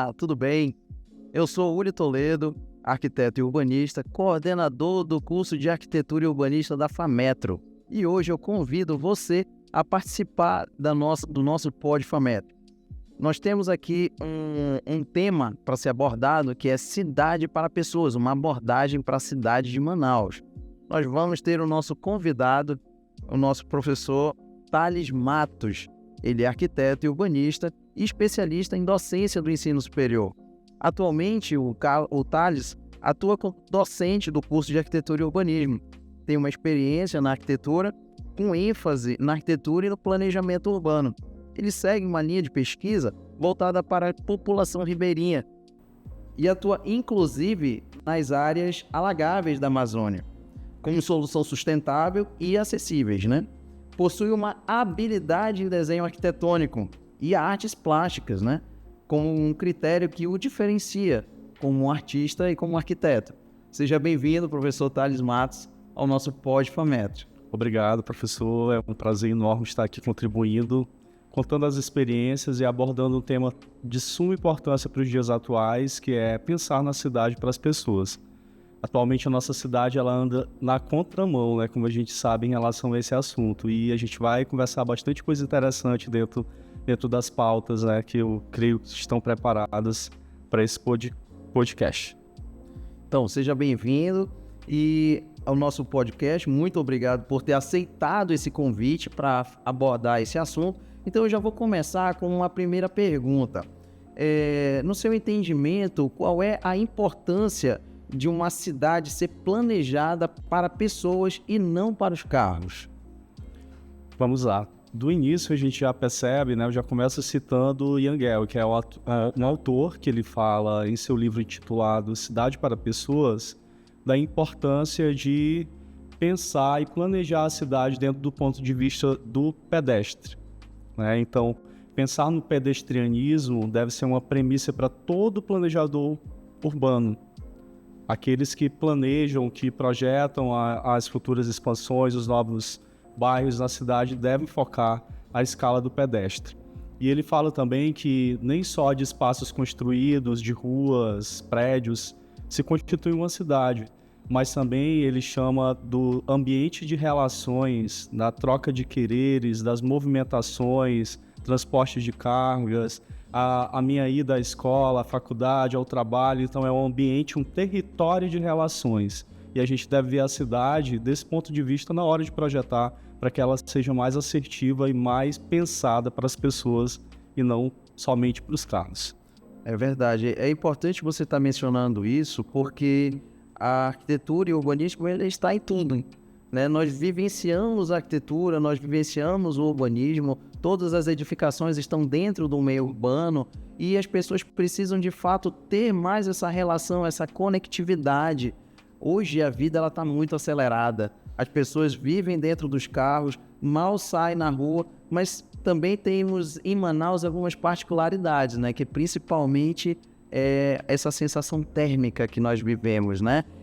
Olá, tudo bem? Eu sou Uli Toledo, arquiteto e urbanista, coordenador do curso de Arquitetura e Urbanista da FAMetro. E hoje eu convido você a participar do nosso Pod FAMetro. Nós temos aqui um tema para ser abordado que é Cidade para Pessoas, uma abordagem para a cidade de Manaus. Nós vamos ter o nosso convidado, o nosso professor Thales Matos. Ele é arquiteto e urbanista e especialista em docência do ensino superior. Atualmente, o Thales atua como docente do curso de Arquitetura e Urbanismo. Tem uma experiência na arquitetura, com ênfase na arquitetura e no planejamento urbano. Ele segue uma linha de pesquisa voltada para a população ribeirinha e atua, inclusive, nas áreas alagáveis da Amazônia, como solução sustentável e acessíveis, Possui uma habilidade em desenho arquitetônico e artes plásticas, como um critério que o diferencia como um artista e como um arquiteto. Seja bem-vindo, professor Thales Matos, ao nosso Pod FAMetro. Obrigado, professor. É um prazer enorme estar aqui contribuindo, contando as experiências e abordando um tema de suma importância para os dias atuais, que é pensar na cidade para as pessoas. Atualmente a nossa cidade ela anda na contramão, como a gente sabe, em relação a esse assunto. E a gente vai conversar bastante coisa interessante dentro das pautas, que eu creio que estão preparadas para esse podcast. Então, seja bem-vindo ao nosso podcast. Muito obrigado por ter aceitado esse convite para abordar esse assunto. Então, eu já vou começar com uma primeira pergunta. No seu entendimento, qual é a importância de uma cidade ser planejada para pessoas e não para os carros? Vamos lá. Do início a gente já percebe, eu já começo citando Yangel, que é um autor que ele fala em seu livro intitulado Cidade para Pessoas, da importância de pensar e planejar a cidade dentro do ponto de vista do pedestre. Então, pensar no pedestrianismo deve ser uma premissa para todo planejador urbano. Aqueles que planejam, que projetam as futuras expansões, os novos bairros na cidade devem focar a escala do pedestre. E ele fala também que nem só de espaços construídos, de ruas, prédios, se constitui uma cidade, mas também ele chama do ambiente de relações, da troca de quereres, das movimentações, transporte de cargas, a minha ida à escola, à faculdade, ao trabalho. Então é um ambiente, um território de relações. E a gente deve ver a cidade desse ponto de vista na hora de projetar, para que ela seja mais assertiva e mais pensada para as pessoas e não somente para os carros. É verdade. É importante você estar mencionando isso, porque a arquitetura e o urbanismo ele está em tudo. Nós vivenciamos a arquitetura, nós vivenciamos o urbanismo, todas as edificações estão dentro do meio urbano e as pessoas precisam de fato ter mais essa relação, essa conectividade. Hoje a vida está muito acelerada, as pessoas vivem dentro dos carros, mal saem na rua, mas também temos em Manaus algumas particularidades, que principalmente é essa sensação térmica que nós vivemos,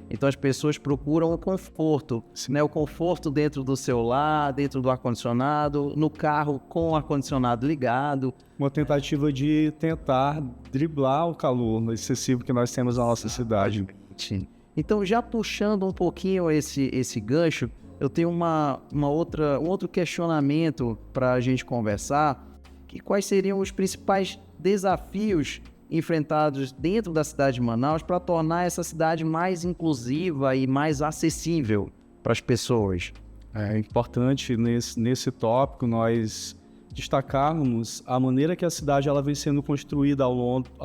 Então as pessoas procuram o conforto, o conforto dentro do seu lar, dentro do ar-condicionado, no carro com o ar-condicionado ligado. Uma tentativa de tentar driblar o calor excessivo que nós temos na nossa cidade. Sim. Então, já puxando um pouquinho esse gancho, eu tenho um outro questionamento para a gente conversar, que quais seriam os principais desafios enfrentados dentro da cidade de Manaus para tornar essa cidade mais inclusiva e mais acessível para as pessoas? É importante nesse tópico nós destacarmos a maneira que a cidade ela vem sendo construída ao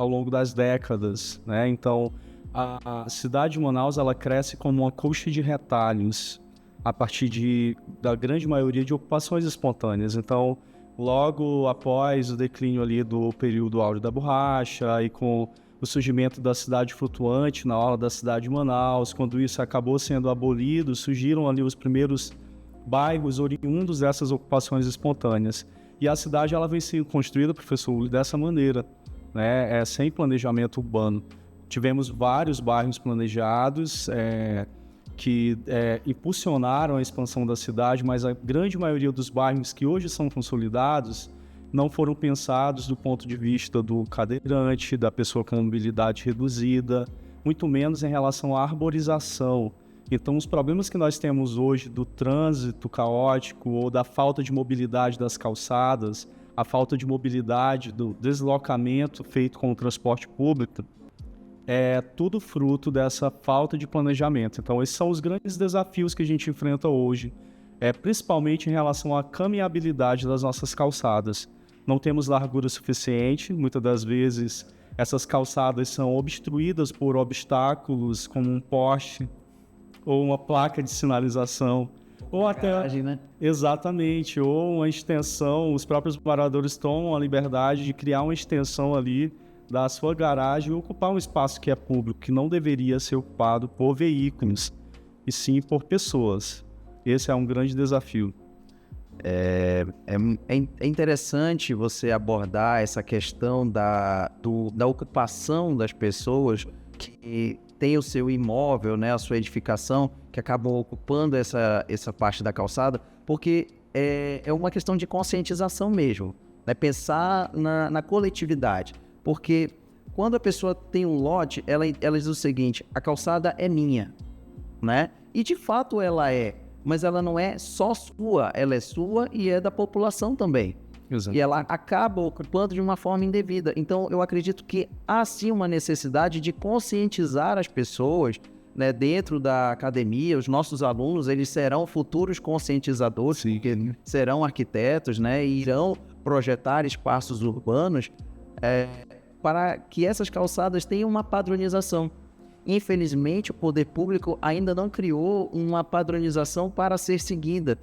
longo das décadas, Então, a cidade de Manaus ela cresce como uma colcha de retalhos a partir da grande maioria de ocupações espontâneas. Então, logo após o declínio ali do período áureo da borracha e com o surgimento da cidade flutuante na hora da cidade de Manaus, quando isso acabou sendo abolido, surgiram ali os primeiros bairros oriundos dessas ocupações espontâneas. E a cidade ela vem sendo construída, professor Uli, dessa maneira, sem planejamento urbano. Tivemos vários bairros planejados que impulsionaram a expansão da cidade, mas a grande maioria dos bairros que hoje são consolidados, não foram pensados do ponto de vista do cadeirante, da pessoa com mobilidade reduzida, muito menos em relação à arborização. Então, os problemas que nós temos hoje do trânsito caótico ou da falta de mobilidade das calçadas, a falta de mobilidade do deslocamento feito com o transporte público, é tudo fruto dessa falta de planejamento. Então, esses são os grandes desafios que a gente enfrenta hoje, principalmente em relação à caminhabilidade das nossas calçadas. Não temos largura suficiente, muitas das vezes essas calçadas são obstruídas por obstáculos como um poste ou uma placa de sinalização, ou até... Garagem, né? Exatamente, ou uma extensão, os próprios moradores tomam a liberdade de criar uma extensão ali da sua garagem e ocupar um espaço que é público, que não deveria ser ocupado por veículos, e sim por pessoas. Esse é um grande desafio. É interessante você abordar essa questão da ocupação das pessoas que têm o seu imóvel, né, a sua edificação, que acabam ocupando essa parte da calçada, porque é uma questão de conscientização mesmo, né? Pensar na coletividade. Porque quando a pessoa tem um lote, ela diz o seguinte: a calçada é minha, né? E de fato ela é, mas ela não é só sua, ela é sua e é da população também. Exato. E ela acaba ocupando de uma forma indevida. Então eu acredito que há sim uma necessidade de conscientizar as pessoas, né, dentro da academia. Os nossos alunos, eles serão futuros conscientizadores, porque serão arquitetos, né, e irão projetar espaços urbanos para que essas calçadas tenham uma padronização. Infelizmente, o poder público ainda não criou uma padronização para ser seguida,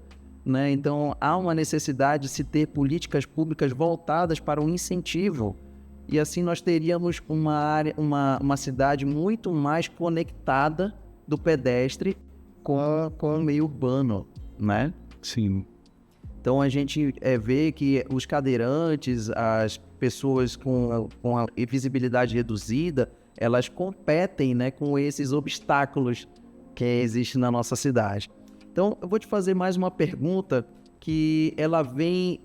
né? Então, há uma necessidade de se ter políticas públicas voltadas para o incentivo, e assim nós teríamos uma cidade muito mais conectada do pedestre com o meio urbano, né? Sim. Então, a gente vê que os cadeirantes, as pessoas com a visibilidade reduzida, elas competem, né, com esses obstáculos que existem na nossa cidade. Então, eu vou te fazer mais uma pergunta que ela vem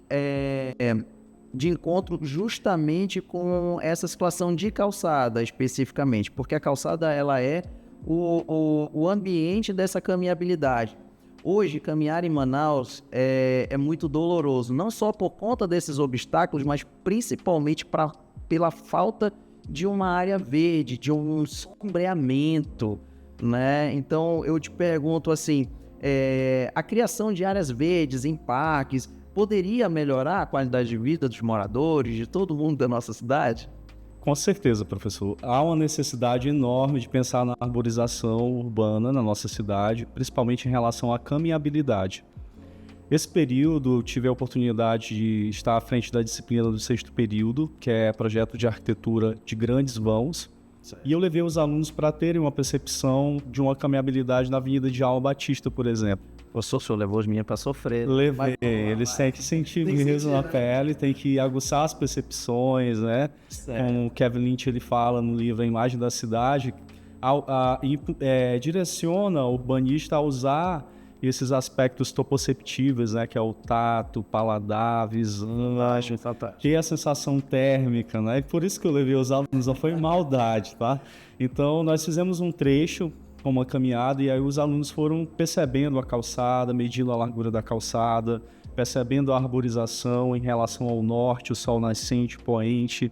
de encontro justamente com essa situação de calçada especificamente, porque a calçada ela é o ambiente dessa caminhabilidade. Hoje, caminhar em Manaus é muito doloroso, não só por conta desses obstáculos, mas principalmente pela falta de uma área verde, de um sombreamento, né? Então, eu te pergunto assim, a criação de áreas verdes em parques poderia melhorar a qualidade de vida dos moradores, de todo mundo da nossa cidade? Com certeza, professor. Há uma necessidade enorme de pensar na arborização urbana na nossa cidade, principalmente em relação à caminhabilidade. Esse período, eu tive a oportunidade de estar à frente da disciplina do 6º período, que é projeto de arquitetura de grandes vãos, e eu levei os alunos para terem uma percepção de uma caminhabilidade na Avenida de João Batista, por exemplo. O senhor levou os meninos para sofrer. Levei, eles têm que sentir mesmo na pele, têm que aguçar as percepções, né? Como o Kevin Lynch ele fala no livro A Imagem da Cidade, direciona o urbanista a usar esses aspectos topoceptíveis, né? Que é o tato, o paladar, a visão, ter a sensação térmica, né? E por isso que eu levei os alunos, não foi maldade, tá? Então, nós fizemos um trecho com uma caminhada, e aí os alunos foram percebendo a calçada, medindo a largura da calçada, percebendo a arborização em relação ao norte, o sol nascente, poente,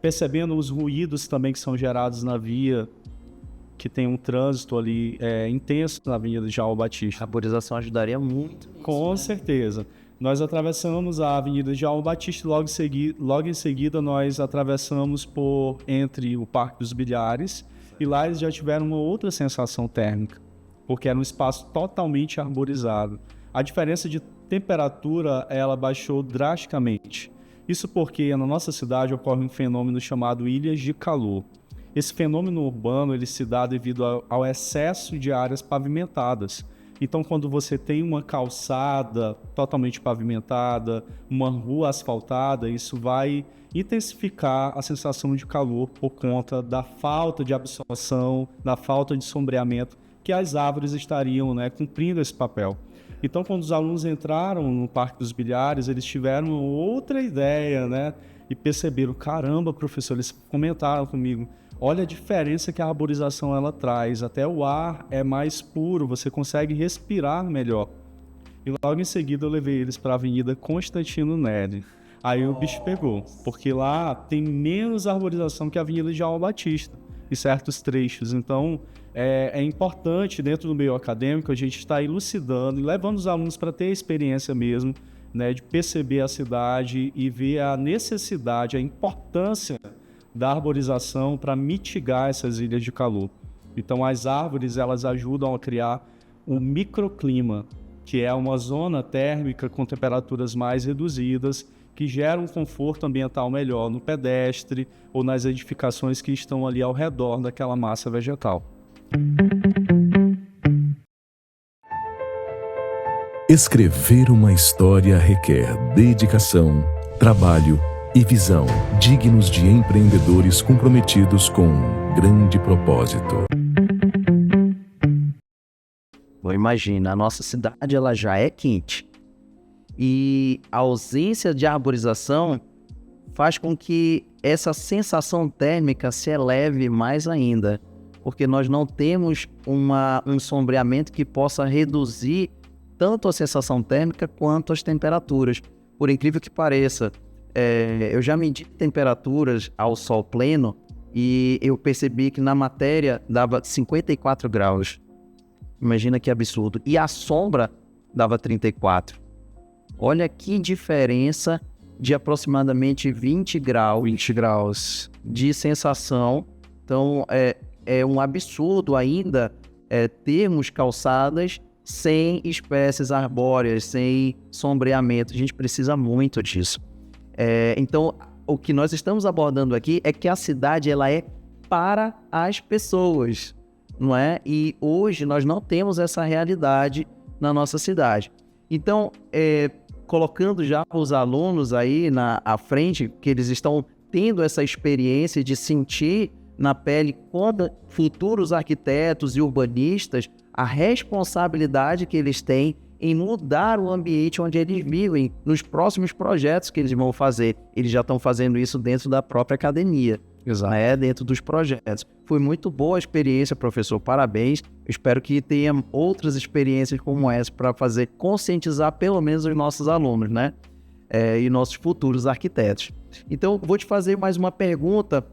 percebendo os ruídos também que são gerados na via, que tem um trânsito ali intenso na Avenida de João Batista. A arborização ajudaria muito. Com certeza. Nós atravessamos a Avenida de João Batista e logo em seguida nós atravessamos entre o Parque dos Bilhares, e lá eles já tiveram uma outra sensação térmica, porque era um espaço totalmente arborizado. A diferença de temperatura, ela baixou drasticamente. Isso porque na nossa cidade ocorre um fenômeno chamado ilhas de calor. Esse fenômeno urbano ele se dá devido ao excesso de áreas pavimentadas. Então, quando você tem uma calçada totalmente pavimentada, uma rua asfaltada, isso vai intensificar a sensação de calor por conta da falta de absorção, da falta de sombreamento, que as árvores estariam, né, cumprindo esse papel. Então, quando os alunos entraram no Parque dos Bilhares, eles tiveram outra ideia, né? E perceberam, caramba, professor, eles comentaram comigo, olha a diferença que a arborização ela traz, até o ar é mais puro, você consegue respirar melhor. E logo em seguida eu levei eles para a Avenida Constantino Neri. Aí o bicho pegou, porque lá tem menos arborização que a Avenida de João Batista, em certos trechos. Então, é importante, dentro do meio acadêmico, a gente estar elucidando e levando os alunos para ter a experiência mesmo, né, de perceber a cidade e ver a necessidade, a importância da arborização para mitigar essas ilhas de calor. Então, as árvores, elas ajudam a criar um microclima, que é uma zona térmica com temperaturas mais reduzidas, que gera um conforto ambiental melhor no pedestre ou nas edificações que estão ali ao redor daquela massa vegetal. Escrever uma história requer dedicação, trabalho e visão, dignos de empreendedores comprometidos com um grande propósito. Bom, imagina, a nossa cidade ela já é quente e a ausência de arborização faz com que essa sensação térmica se eleve mais ainda, porque nós não temos um sombreamento que possa reduzir tanto a sensação térmica quanto as temperaturas. Por incrível que pareça, eu já medi temperaturas ao sol pleno e eu percebi que na matéria dava 54 graus. Imagina que absurdo. E a sombra dava 34. Olha que diferença de aproximadamente 20 graus de sensação. Então, é um absurdo ainda termos calçadas sem espécies arbóreas, sem sombreamento. A gente precisa muito disso. Então, o que nós estamos abordando aqui é que a cidade ela é para as pessoas, não é? E hoje nós não temos essa realidade na nossa cidade. Então, colocando já os alunos aí à frente, que eles estão tendo essa experiência de sentir na pele como futuros arquitetos e urbanistas a responsabilidade que eles têm em mudar o ambiente onde eles vivem nos próximos projetos que eles vão fazer. Eles já estão fazendo isso dentro da própria academia. Exato. Dentro dos projetos. Foi muito boa a experiência, professor, parabéns. Eu espero que tenha outras experiências como essa para fazer conscientizar pelo menos os nossos alunos, né? E nossos futuros arquitetos. Então, vou te fazer mais uma pergunta.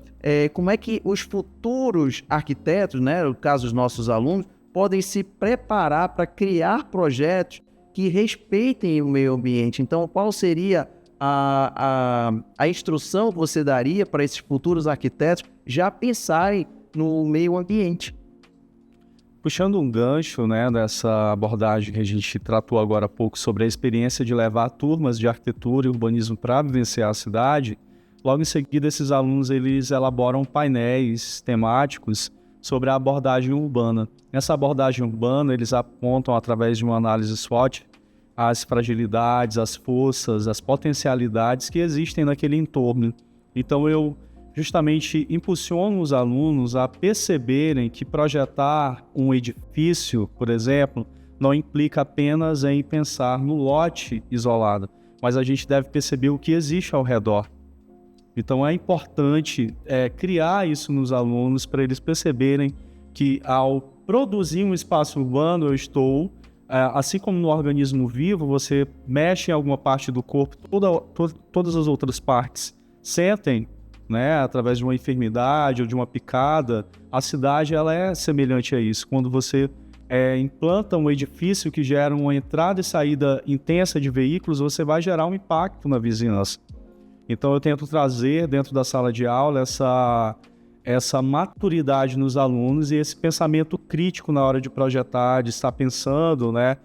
Como é que os futuros arquitetos, né, no caso os nossos alunos, podem se preparar para criar projetos que respeitem o meio ambiente? Então, qual seria a instrução que você daria para esses futuros arquitetos já pensarem no meio ambiente? Puxando um gancho, né, dessa abordagem que a gente tratou agora há pouco sobre a experiência de levar turmas de arquitetura e urbanismo para vivenciar a cidade, logo em seguida esses alunos eles elaboram painéis temáticos sobre a abordagem urbana. Nessa abordagem urbana eles apontam através de uma análise SWOT as fragilidades, as forças, as potencialidades que existem naquele entorno. Então eu justamente impulsiono os alunos a perceberem que projetar um edifício, por exemplo, não implica apenas em pensar no lote isolado, mas a gente deve perceber o que existe ao redor. Então é importante criar isso nos alunos para eles perceberem que ao produzir um espaço urbano eu estou, assim como no organismo vivo, você mexe em alguma parte do corpo, todas as outras partes sentem, né, através de uma enfermidade ou de uma picada. A cidade ela é semelhante a isso. Quando você implanta um edifício que gera uma entrada e saída intensa de veículos, você vai gerar um impacto na vizinhança. Então eu tento trazer dentro da sala de aula essa maturidade nos alunos e esse pensamento crítico na hora de projetar, de estar pensando, né,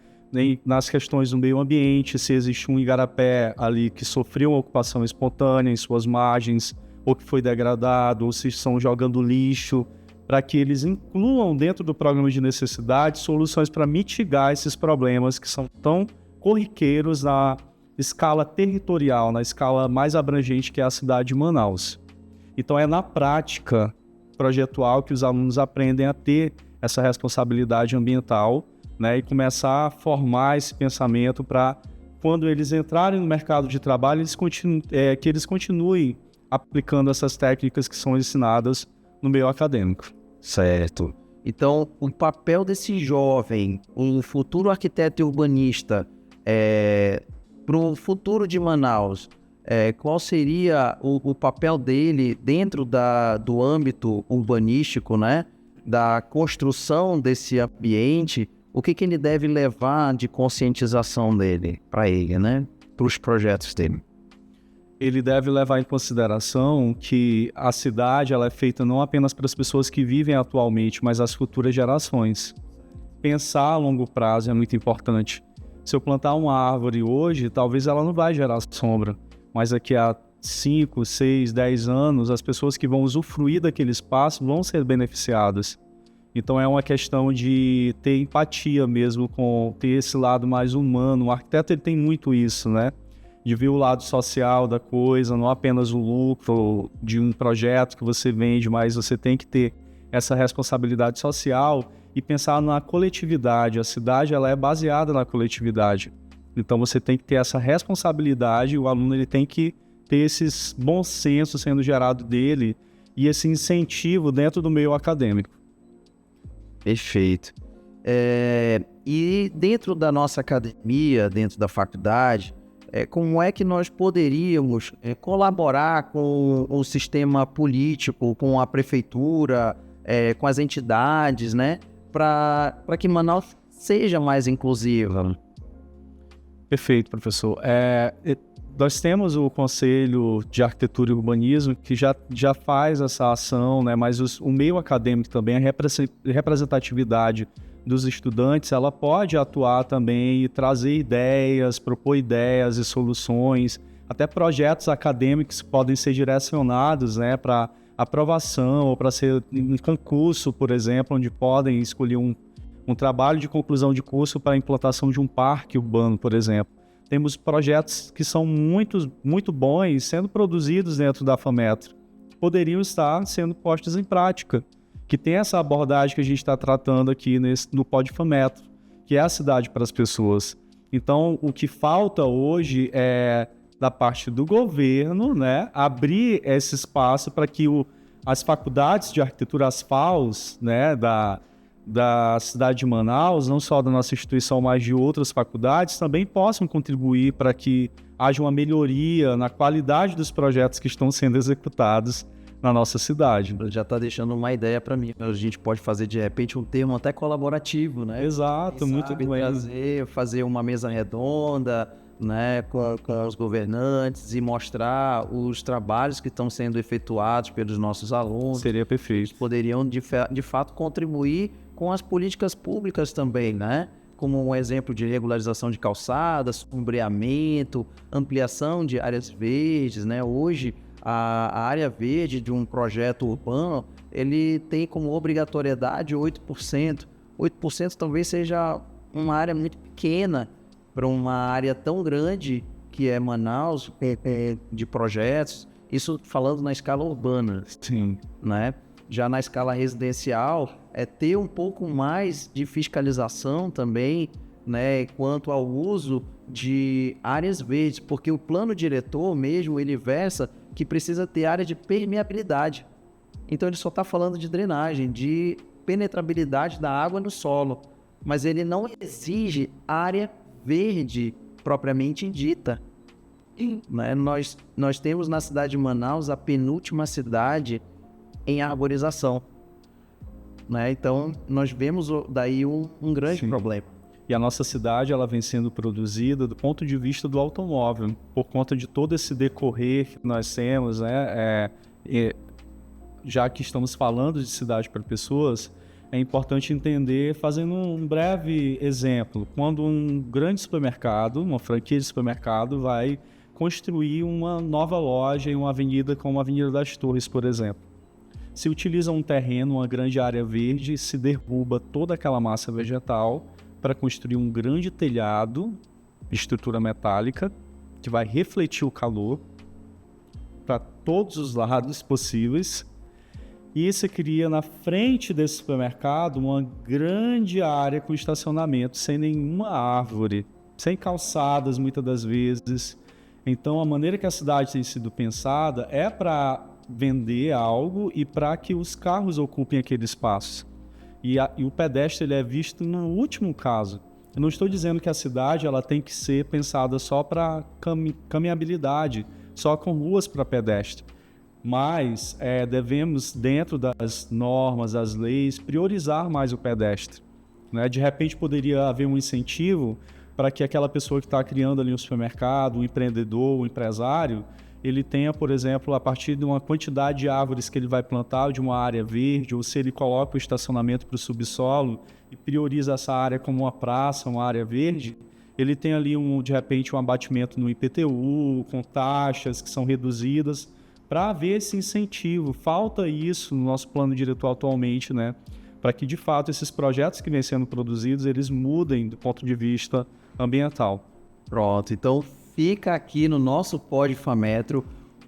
nas questões do meio ambiente, se existe um igarapé ali que sofreu uma ocupação espontânea em suas margens, ou que foi degradado, ou se estão jogando lixo, para que eles incluam dentro do programa de necessidade soluções para mitigar esses problemas que são tão corriqueiros na escala territorial, na escala mais abrangente que é a cidade de Manaus. Então é na prática projetual que os alunos aprendem a ter essa responsabilidade ambiental né, e começar a formar esse pensamento para, quando eles entrarem no mercado de trabalho, que eles continuem aplicando essas técnicas que são ensinadas no meio acadêmico. Certo. Então, o papel desse jovem, um futuro arquiteto e urbanista, para o futuro de Manaus, qual seria o papel dele dentro do âmbito urbanístico, né? Da construção desse ambiente? O que ele deve levar de conscientização dele, para ele, né? Para os projetos dele? Ele deve levar em consideração que a cidade ela é feita não apenas para as pessoas que vivem atualmente, mas as futuras gerações. Pensar a longo prazo é muito importante. Se eu plantar uma árvore hoje, talvez ela não vai gerar sombra, mas daqui a 5, 6, 10 anos, as pessoas que vão usufruir daquele espaço vão ser beneficiadas. Então é uma questão de ter empatia mesmo, ter esse lado mais humano. O arquiteto ele tem muito isso, né? De ver o lado social da coisa, não apenas o lucro de um projeto que você vende, mas você tem que ter essa responsabilidade social e pensar na coletividade. A cidade ela é baseada na coletividade. Então você tem que ter essa responsabilidade, o aluno ele tem que ter esses bons sensos sendo gerado dele e esse incentivo dentro do meio acadêmico. Perfeito. E dentro da nossa academia, dentro da faculdade, como é que nós poderíamos colaborar com o sistema político, com a prefeitura, com as entidades, né, para que Manaus seja mais inclusiva? Perfeito, professor. Nós temos o Conselho de Arquitetura e Urbanismo que já faz essa ação, né? Mas o meio acadêmico também, a representatividade dos estudantes, ela pode atuar também e trazer ideias, propor ideias e soluções, até projetos acadêmicos que podem ser direcionados, né, para aprovação ou para ser um concurso, por exemplo, onde podem escolher um trabalho de conclusão de curso para a implantação de um parque urbano, por exemplo. Temos projetos que são muito bons sendo produzidos dentro da FAMetro, poderiam estar sendo postos em prática, que tem essa abordagem que a gente está tratando aqui no Pod FAMetro, que é a cidade para as pessoas. Então, o que falta hoje é, da parte do governo, né, abrir esse espaço para que as faculdades de arquitetura, as FAUs, né, da cidade de Manaus, não só da nossa instituição, mas de outras faculdades, também possam contribuir para que haja uma melhoria na qualidade dos projetos que estão sendo executados na nossa cidade. Já está deixando uma ideia para mim. A gente pode fazer, de repente, um termo até colaborativo, né? Exato, muito bem. Fazer uma mesa redonda, né, com os governantes e mostrar os trabalhos que estão sendo efetuados pelos nossos alunos. Seria perfeito. Eles poderiam, de fato, contribuir com as políticas públicas também, né? Como um exemplo de regularização de calçadas, sombreamento, ampliação de áreas verdes, né? Hoje, a área verde de um projeto urbano, ele tem como obrigatoriedade 8%. 8% talvez seja uma área muito pequena para uma área tão grande que é Manaus, de projetos. Isso falando na escala urbana. Sim. Né? Já na escala residencial, ter um pouco mais de fiscalização também, né, quanto ao uso de áreas verdes, porque o plano diretor mesmo, ele versa que precisa ter área de permeabilidade. Então ele só está falando de drenagem, de penetrabilidade da água no solo, mas ele não exige área verde propriamente dita. Né? Nós temos na cidade de Manaus a penúltima cidade em arborização. Né? Então, nós vemos daí um grande problema. E a nossa cidade ela vem sendo produzida do ponto de vista do automóvel, por conta de todo esse decorrer que nós temos, né? Já que estamos falando de cidade para pessoas, é importante entender, fazendo um breve exemplo, quando um grande supermercado, uma franquia de supermercado, vai construir uma nova loja em uma avenida como a Avenida das Torres, por exemplo. Se utiliza um terreno, uma grande área verde, se derruba toda aquela massa vegetal para construir um grande telhado, estrutura metálica, que vai refletir o calor para todos os lados possíveis. e você cria na frente desse supermercado uma grande área com estacionamento, sem nenhuma árvore, sem calçadas muitas das vezes. Então, a maneira que a cidade tem sido pensada é para vender algo e para que os carros ocupem aquele espaço. E o pedestre ele é visto no último caso. Eu não estou dizendo que a cidade ela tem que ser pensada só para caminhabilidade, só com ruas para pedestre. Mas devemos, dentro das normas, das leis, priorizar mais o pedestre. Né? De repente, poderia haver um incentivo para que aquela pessoa que está criando ali um supermercado, um empreendedor, um empresário, ele tenha, por exemplo, a partir de uma quantidade de árvores que ele vai plantar, de uma área verde, ou se ele coloca o estacionamento para o subsolo e prioriza essa área como uma praça, uma área verde, ele tem ali, de repente, um abatimento no IPTU, com taxas que são reduzidas, para haver esse incentivo. Falta isso no nosso plano diretor atualmente, né? Para que, de fato, esses projetos que vêm sendo produzidos, eles mudem do ponto de vista ambiental. Pronto, então fica aqui no nosso Pod Fametro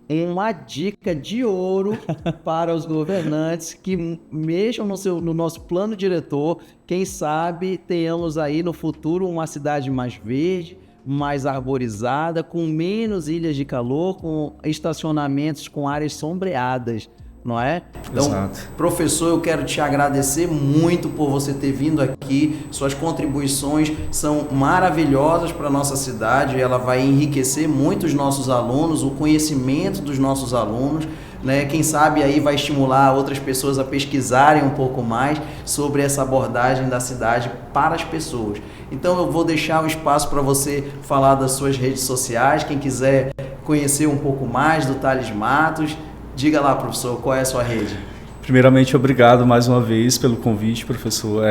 uma dica de ouro para os governantes que mexam no nosso plano diretor. Quem sabe tenhamos aí no futuro uma cidade mais verde, mais arborizada, com menos ilhas de calor, com estacionamentos com áreas sombreadas, não é? Então, exato. Professor, eu quero te agradecer muito por você ter vindo aqui. Suas contribuições são maravilhosas para a nossa cidade. Ela vai enriquecer muito os nossos alunos, o conhecimento dos nossos alunos, né? Quem sabe aí vai estimular outras pessoas a pesquisarem um pouco mais sobre essa abordagem da cidade para as pessoas. Então eu vou deixar o espaço para você falar das suas redes sociais. Quem quiser conhecer um pouco mais do Thales Matos, diga lá, professor, qual é a sua rede? Primeiramente, obrigado mais uma vez pelo convite, professor.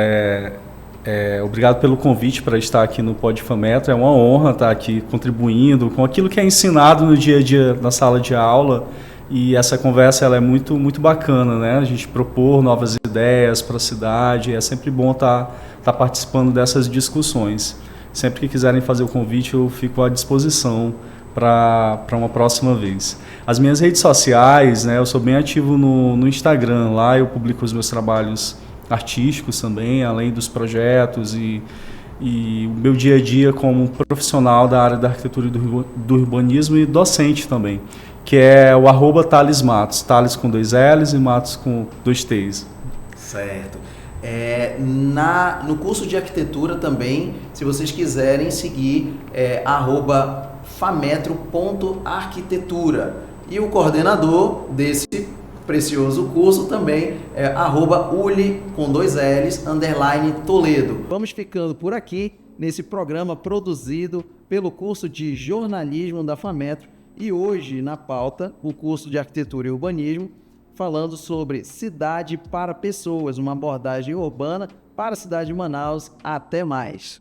Obrigado pelo convite para estar aqui no Pod Fametro. É uma honra estar aqui contribuindo com aquilo que é ensinado no dia a dia na sala de aula. E essa conversa ela é muito, muito bacana, né? A gente propor novas ideias para a cidade. É sempre bom estar participando dessas discussões. Sempre que quiserem fazer o convite, eu fico à disposição para uma próxima vez. As minhas redes sociais, né, eu sou bem ativo no Instagram, lá eu publico os meus trabalhos artísticos também, além dos projetos e o meu dia a dia como profissional da área da arquitetura e do urbanismo e docente também, que é o @Thales Matos, Thales com 2 L's e Matos com 2 T's. Certo. No curso de arquitetura também, se vocês quiserem seguir, @fametro.arquitetura. E o coordenador desse precioso curso também é @uli com 2 L's _Toledo. Vamos ficando por aqui nesse programa produzido pelo curso de jornalismo da Fametro e hoje na pauta o curso de arquitetura e urbanismo, falando sobre cidade para pessoas, uma abordagem urbana para a cidade de Manaus. Até mais!